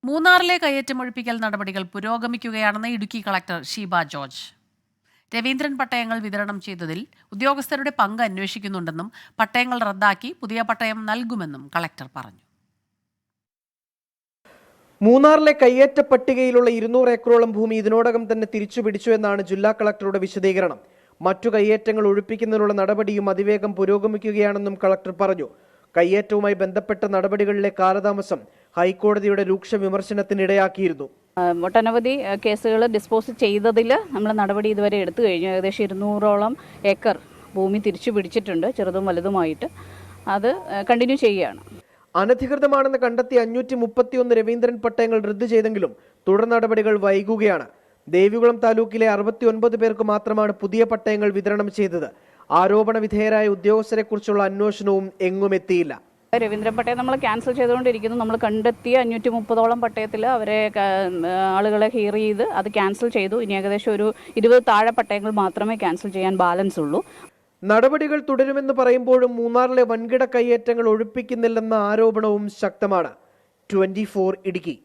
മൂന്നാറിലെ കയ്യേറ്റം ഒഴിപ്പിക്കൽ നടപടികൾ പുരോഗമിക്കുകയാണെന്ന് ഇടുക്കി കളക്ടർ ഷീബ ജോർജ്. രവീന്ദ്രൻ പട്ടയങ്ങൾ വിതരണം ചെയ്തതിൽ ഉദ്യോഗസ്ഥരുടെ പങ്ക് അന്വേഷിക്കുന്നുണ്ടെന്നും പട്ടയങ്ങൾ റദ്ദാക്കി പുതിയ പട്ടയം നൽകുമെന്നും കളക്ടർ പറഞ്ഞു. മൂന്നാറിലെ കയ്യേറ്റ പട്ടികയിലുള്ള 200 ഏക്കറോളം ഭൂമി ഇതിനോടകം തന്നെ തിരിച്ചുപിടിച്ചു എന്നാണ് ജില്ലാ കളക്ടറുടെ വിശദീകരണം. മറ്റു കയ്യേറ്റങ്ങൾ ഒഴിപ്പിക്കുന്നതിനുള്ള നടപടിയും അതിവേഗം പുരോഗമിക്കുകയാണെന്നും കളക്ടർ പറഞ്ഞു. കയ്യേറ്റവുമായി ബന്ധപ്പെട്ട നടപടികളിലെ കാലതാമസം ഹൈക്കോടതിയുടെ രൂക്ഷ വിമർശനത്തിനിടയാക്കിയിരുന്നു. ഒട്ടനവധി കേസുകൾ ഡിസ്പോസ് ചെയ്തതിൽ നമ്മൾ നടപടി ഇതുവരെ എടുത്തു കഴിഞ്ഞു. ഏകദേശം 200ഓളം ഏക്കർ ഭൂമി തിരിച്ചു പിടിച്ചിട്ടുണ്ട്, ചെറുതും വലുതുമായിട്ട്. അത് കണ്ടിന്യൂ ചെയ്യുകയാണ്. അനധികൃതമാണെന്ന് കണ്ടെത്തി 531 രവീന്ദ്രൻ പട്ടയങ്ങൾ റദ്ദു ചെയ്തെങ്കിലും തുടർ നടപടികൾ വൈകുകയാണ്. ദേവികുളം താലൂക്കിലെ 69 പേർക്ക് മാത്രമാണ് പുതിയ പട്ടയങ്ങൾ വിതരണം ചെയ്തത്. ആരോപണ വിധേയരായ ഉദ്യോഗസ്ഥരെക്കുറിച്ചുള്ള അന്വേഷണവും എങ്ങും എത്തിയില്ല. രവീന്ദ്രൻ പട്ടയം നമ്മൾ ക്യാൻസൽ ചെയ്തുകൊണ്ടിരിക്കുന്നു. നമ്മൾ കണ്ടെത്തിയ 530ഓളം പട്ടയത്തിൽ ആളുകളെ ഹിയർ ചെയ്ത് അത് ക്യാൻസൽ ചെയ്തു. ഇനി ഏകദേശം ഒരു 20 താഴെ പട്ടയങ്ങൾ മാത്രമേ ക്യാൻസൽ ചെയ്യാൻ ബാലൻസ് ഉള്ളൂ. നടപടികൾ തുടരുമെന്ന് പറയുമ്പോഴും മൂന്നാറിലെ വൻകിട കയ്യേറ്റങ്ങൾ ഒഴിപ്പിക്കുന്നില്ലെന്ന ആരോപണവും ശക്തമാണ്. 24 ഇടുക്കി.